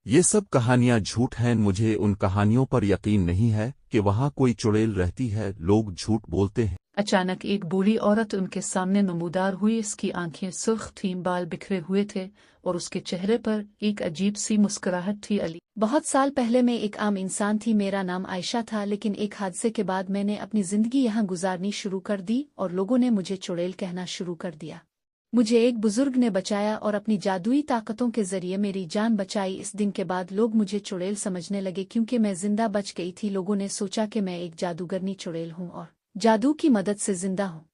ये सब कहानियां झूठ हैं। मुझे उन कहानियों पर यकीन नहीं है कि वहां कोई चुड़ैल रहती है। लोग झूठ बोलते हैं। अचानक एक बूढ़ी औरत उनके सामने नमूदार हुई। इसकी आंखें सुर्ख थीं, बाल बिखरे हुए थे और उसके चेहरे पर एक अजीब सी मुस्कुराहट थी। अली, बहुत साल पहले मैं एक आम इंसान थी। मेरा नाम आयशा था, लेकिन एक हादसे के बाद मैंने अपनी जिंदगी यहाँ गुजारनी शुरू कर दी और लोगों ने मुझे चुड़ैल कहना शुरू कर दिया। मुझे एक बुजुर्ग ने बचाया और अपनी जादुई ताकतों के जरिए मेरी जान बचाई। इस दिन के बाद लोग मुझे चुड़ैल समझने लगे क्योंकि मैं जिंदा बच गई थी। लोगों ने सोचा कि मैं एक जादूगरनी चुड़ैल हूँ और जादू की मदद से जिंदा हूँ।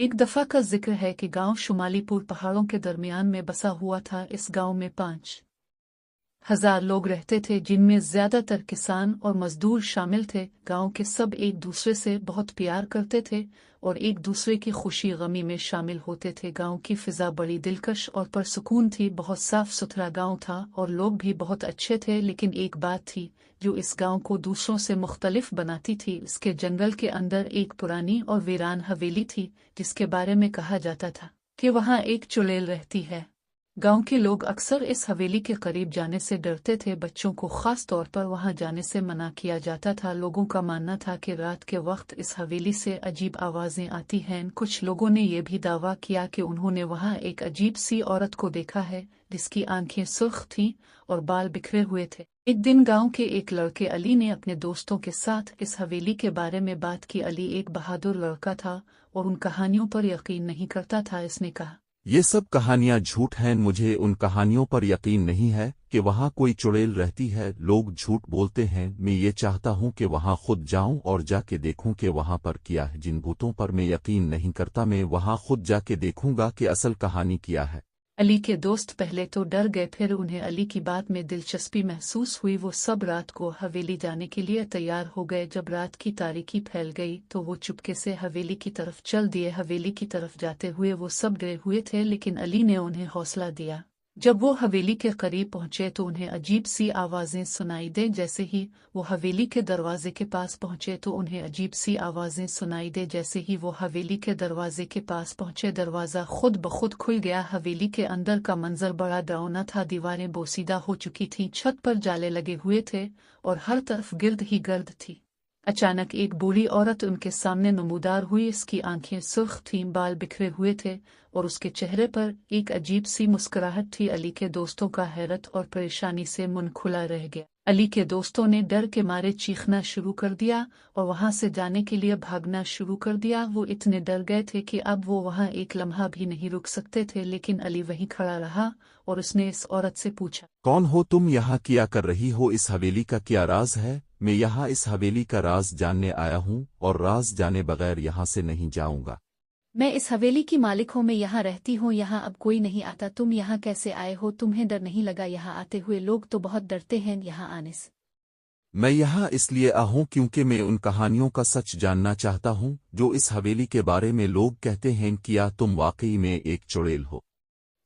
एक दफा का जिक्र है कि गांव शुमालीपुर पहाड़ों के दरमियान में बसा हुआ था। इस गांव में 5,000 लोग रहते थे, जिनमें ज्यादातर किसान और मजदूर शामिल थे। गांव के सब एक दूसरे से बहुत प्यार करते थे और एक दूसरे की खुशी गमी में शामिल होते थे। गांव की फिजा बड़ी दिलकश और परसुकून थी। बहुत साफ सुथरा गांव था और लोग भी बहुत अच्छे थे। लेकिन एक बात थी जो इस गांव को दूसरों से मुख्तलिफ बनाती थी। इसके जंगल के अंदर एक पुरानी और वीरान हवेली थी, जिसके बारे में कहा जाता था कि वहां एक चुड़ैल रहती है। गांव के लोग अक्सर इस हवेली के करीब जाने से डरते थे। बच्चों को खास तौर पर वहां जाने से मना किया जाता था। लोगों का मानना था कि रात के वक्त इस हवेली से अजीब आवाजें आती हैं। कुछ लोगों ने यह भी दावा किया कि उन्होंने वहां एक अजीब सी औरत को देखा है, जिसकी आंखें सुर्ख थीं और बाल बिखरे हुए थे। एक दिन गांव के एक लड़के अली ने अपने दोस्तों के साथ इस हवेली के बारे में बात की। अली एक बहादुर लड़का था और उन कहानियों पर यकीन नहीं करता था। इसने कहा, ये सब कहानियां झूठ हैं। मुझे उन कहानियों पर यकीन नहीं है कि वहां कोई चुड़ैल रहती है। लोग झूठ बोलते हैं। मैं ये चाहता हूं कि वहां खुद जाऊं और जाके देखूं कि वहां पर क्या है। जिन भूतों पर मैं यकीन नहीं करता, मैं वहां खुद जाके देखूंगा कि असल कहानी क्या है। अली के दोस्त पहले तो डर गए, फिर उन्हें अली की बात में दिलचस्पी महसूस हुई। वो सब रात को हवेली जाने के लिए तैयार हो गए। जब रात की तारीकी फैल गई तो वो चुपके से हवेली की तरफ चल दिए। हवेली की तरफ जाते हुए वो सब डरे हुए थे, लेकिन अली ने उन्हें हौसला दिया। जब वो हवेली के करीब पहुंचे तो उन्हें अजीब सी आवाजें सुनाई दे। जैसे ही वो हवेली के दरवाजे के पास पहुंचे तो उन्हें अजीब सी आवाजें सुनाई दे। जैसे ही वो हवेली के दरवाजे के पास पहुंचे, दरवाजा खुद ब खुद खुल गया। हवेली के अंदर का मंजर बड़ा डरावना था। दीवारें बोसीदा हो चुकी थीं, छत पर जाले लगे हुए थे और हर तरफ गिर्द ही गर्द थी। अचानक एक बूढ़ी औरत उनके सामने नमूदार हुई। इसकी आंखें सुर्ख थीं, बाल बिखरे हुए थे और उसके चेहरे पर एक अजीब सी मुस्कुराहट थी। अली के दोस्तों का हैरत और परेशानी से मुंह खुला रह गया। अली के दोस्तों ने डर के मारे चीखना शुरू कर दिया और वहां से जाने के लिए भागना शुरू कर दिया। वो इतने डर गए थे कि अब वो वहां एक लम्हा भी नहीं रुक सकते थे। लेकिन अली वहीं खड़ा रहा और उसने इस औरत से पूछा, कौन हो तुम? यहाँ क्या कर रही हो? इस हवेली का क्या राज है? मैं यहाँ इस हवेली का राज जानने आया हूँ और राज जाने बगैर यहाँ से नहीं जाऊंगा। मैं इस हवेली की मालिक हूँ। मैं यहाँ रहती हूँ। यहाँ अब कोई नहीं आता। तुम यहाँ कैसे आए हो? तुम्हें डर नहीं लगा? यहाँ आते हुए लोग तो बहुत डरते हैं यहाँ आने से। मैं यहाँ इसलिए आया क्योंकि मैं उन कहानियों का सच जानना चाहता हूँ जो इस हवेली के बारे में लोग कहते हैं। क्या तुम वाकई में एक चुड़ैल हो?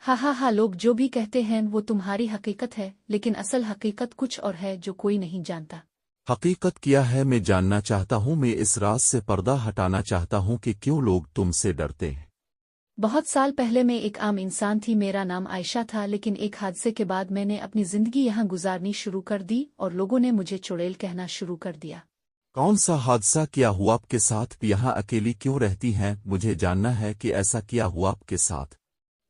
हा, लोग जो भी कहते हैं वो तुम्हारी हकीकत है, लेकिन असल हकीकत कुछ और है जो कोई नहीं जानता। हकीकत क्या है? मैं जानना चाहता हूँ। मैं इस राज से पर्दा हटाना चाहता हूँ कि क्यों लोग तुमसे डरते हैं। बहुत साल पहले मैं एक आम इंसान थी। मेरा नाम आयशा था, लेकिन एक हादसे के बाद मैंने अपनी जिंदगी यहाँ गुजारनी शुरू कर दी और लोगों ने मुझे चुड़ैल कहना शुरू कर दिया। कौन सा हादसा? क्या हुआ आपके साथ? यहाँ अकेली क्यों रहती हैं? मुझे जानना है कि ऐसा क्या हुआ आपके साथ।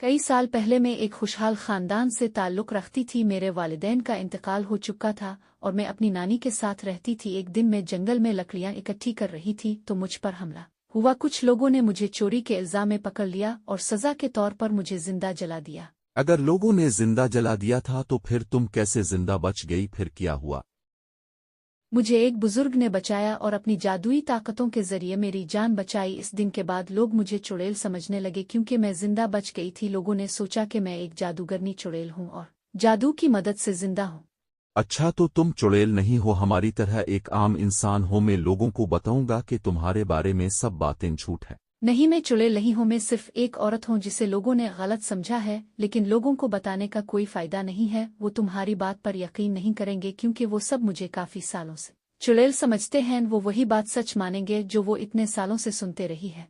कई साल पहले मैं एक खुशहाल खानदान से ताल्लुक़ रखती थी। मेरे वालिदैन का इंतकाल हो चुका था और मैं अपनी नानी के साथ रहती थी। एक दिन मैं जंगल में लकड़ियाँ इकट्ठी कर रही थी तो मुझ पर हमला हुआ। कुछ लोगों ने मुझे चोरी के इल्जाम में पकड़ लिया और सज़ा के तौर पर मुझे जिंदा जला दिया। अगर लोगों ने जिंदा जला दिया था तो फिर तुम कैसे जिंदा बच गई? फिर क्या हुआ? मुझे एक बुजुर्ग ने बचाया और अपनी जादुई ताकतों के जरिए मेरी जान बचाई। इस दिन के बाद लोग मुझे चुड़ैल समझने लगे क्योंकि मैं जिंदा बच गई थी। लोगों ने सोचा कि मैं एक जादूगरनी चुड़ैल हूँ और जादू की मदद से जिंदा हूँ। अच्छा, तो तुम चुड़ैल नहीं हो, हमारी तरह एक आम इंसान हो। मैं लोगों को बताऊंगा कि तुम्हारे बारे में सब बातें झूठ है। नहीं, मैं चुड़ैल नहीं हूँ। मैं सिर्फ एक औरत हूँ जिसे लोगों ने गलत समझा है, लेकिन लोगों को बताने का कोई फायदा नहीं है। वो तुम्हारी बात पर यकीन नहीं करेंगे क्योंकि वो सब मुझे काफी सालों से चुड़ैल समझते हैं वो वही बात सच मानेंगे जो वो इतने सालों से सुनते रही है।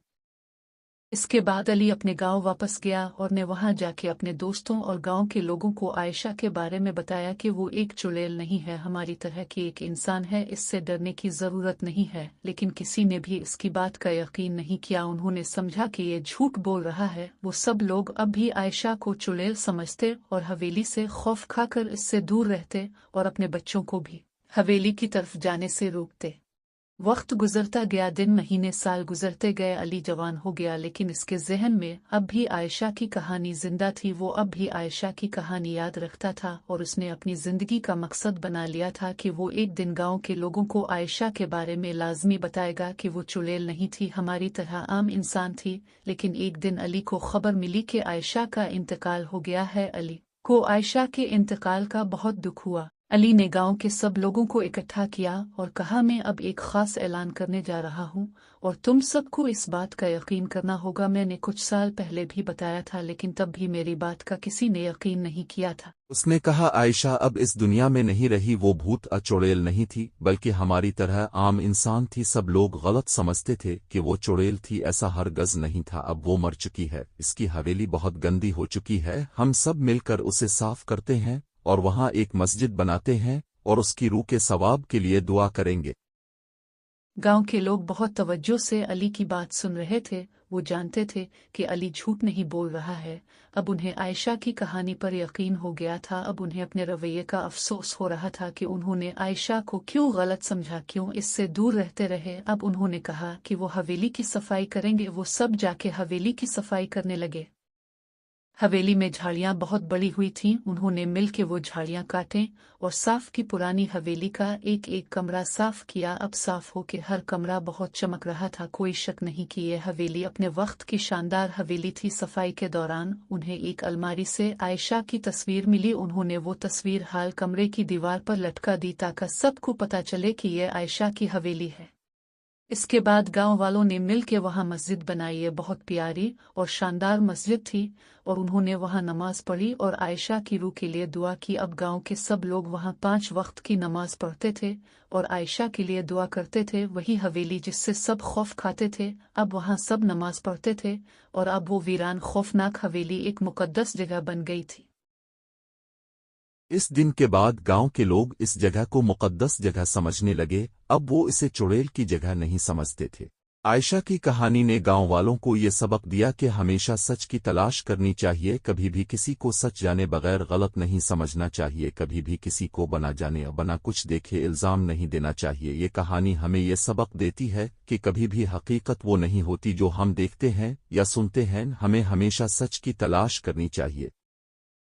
इसके बाद अली अपने गांव वापस गया और ने वहां जाके अपने दोस्तों और गांव के लोगों को आयशा के बारे में बताया कि वो एक चुड़ैल नहीं है, हमारी तरह की एक इंसान है, इससे डरने की जरूरत नहीं है। लेकिन किसी ने भी इसकी बात का यकीन नहीं किया। उन्होंने समझा कि ये झूठ बोल रहा है। वो सब लोग अब भी आयशा को चुड़ैल समझते और हवेली से खौफ खाकर इससे दूर रहते और अपने बच्चों को भी हवेली की तरफ जाने से रोकते। वक्त गुजरता गया, दिन महीने साल गुजरते गए। अली जवान हो गया, लेकिन इसके जहन में अब भी आयशा की कहानी जिंदा थी। वो अब भी आयशा की कहानी याद रखता था और उसने अपनी जिंदगी का मकसद बना लिया था कि वो एक दिन गांव के लोगों को आयशा के बारे में लाजमी बताएगा कि वो चुड़ैल नहीं थी, हमारी तरह आम इंसान थी। लेकिन एक दिन अली को खबर मिली कि आयशा का इंतकाल हो गया है। अली को आयशा के इंतकाल का बहुत दुख हुआ। अली ने गांव के सब लोगों को इकट्ठा किया और कहा, मैं अब एक खास ऐलान करने जा रहा हूं और तुम सबको इस बात का यकीन करना होगा। मैंने कुछ साल पहले भी बताया था, लेकिन तब भी मेरी बात का किसी ने यकीन नहीं किया था। उसने कहा, आयशा अब इस दुनिया में नहीं रही। वो भूत चुड़ैल नहीं थी, बल्कि हमारी तरह आम इंसान थी। सब लोग गलत समझते थे कि वो चुड़ैल थी, ऐसा हरगज नहीं था। अब वो मर चुकी है, इसकी हवेली बहुत गंदी हो चुकी है। हम सब मिलकर उसे साफ करते हैं और वहां एक मस्जिद बनाते हैं और उसकी रूह के सवाब के लिए दुआ करेंगे। गांव के लोग बहुत तवज्जो से अली की बात सुन रहे थे। वो जानते थे कि अली झूठ नहीं बोल रहा है। अब उन्हें आयशा की कहानी पर यकीन हो गया था। अब उन्हें अपने रवैये का अफसोस हो रहा था कि उन्होंने आयशा को क्यों गलत समझा, क्यों इससे दूर रहते रहे। अब उन्होंने कहा कि वो हवेली की सफाई करेंगे। वो सब जाके हवेली की सफाई करने लगे। हवेली में झाड़ियां बहुत बड़ी हुई थीं। उन्होंने मिल के वो झाड़ियां काटें और साफ की। पुरानी हवेली का एक एक कमरा साफ किया। अब साफ हो के हर कमरा बहुत चमक रहा था। कोई शक नहीं कि ये हवेली अपने वक्त की शानदार हवेली थी। सफाई के दौरान उन्हें एक अलमारी से आयशा की तस्वीर मिली। उन्होंने वो तस्वीर हाल कमरे की दीवार पर लटका दी ताकि सबको पता चले कि ये आयशा की हवेली है। इसके बाद गांव वालों ने मिल के वहां मस्जिद बनाई। ये बहुत प्यारी और शानदार मस्जिद थी और उन्होंने वहां नमाज पढ़ी और आयशा की रूह के लिए दुआ की। अब गांव के सब लोग वहां 5 वक्त की नमाज पढ़ते थे और आयशा के लिए दुआ करते थे। वही हवेली जिससे सब खौफ खाते थे, अब वहां सब नमाज पढ़ते थे और अब वो वीरान खौफनाक हवेली एक मुकद्दस जगह बन गई थी। इस दिन के बाद गांव के लोग इस जगह को मुकद्दस जगह समझने लगे। अब वो इसे चुड़ैल की जगह नहीं समझते थे। आयशा की कहानी ने गांव वालों को ये सबक दिया कि हमेशा सच की तलाश करनी चाहिए। कभी भी किसी को सच जाने बगैर गलत नहीं समझना चाहिए। कभी भी किसी को बना जाने या बना कुछ देखे इल्जाम नहीं देना चाहिए। ये कहानी हमें ये सबक देती है कि कभी भी हकीकत वो नहीं होती जो हम देखते हैं या सुनते हैं। हमें हमेशा सच की तलाश करनी चाहिए।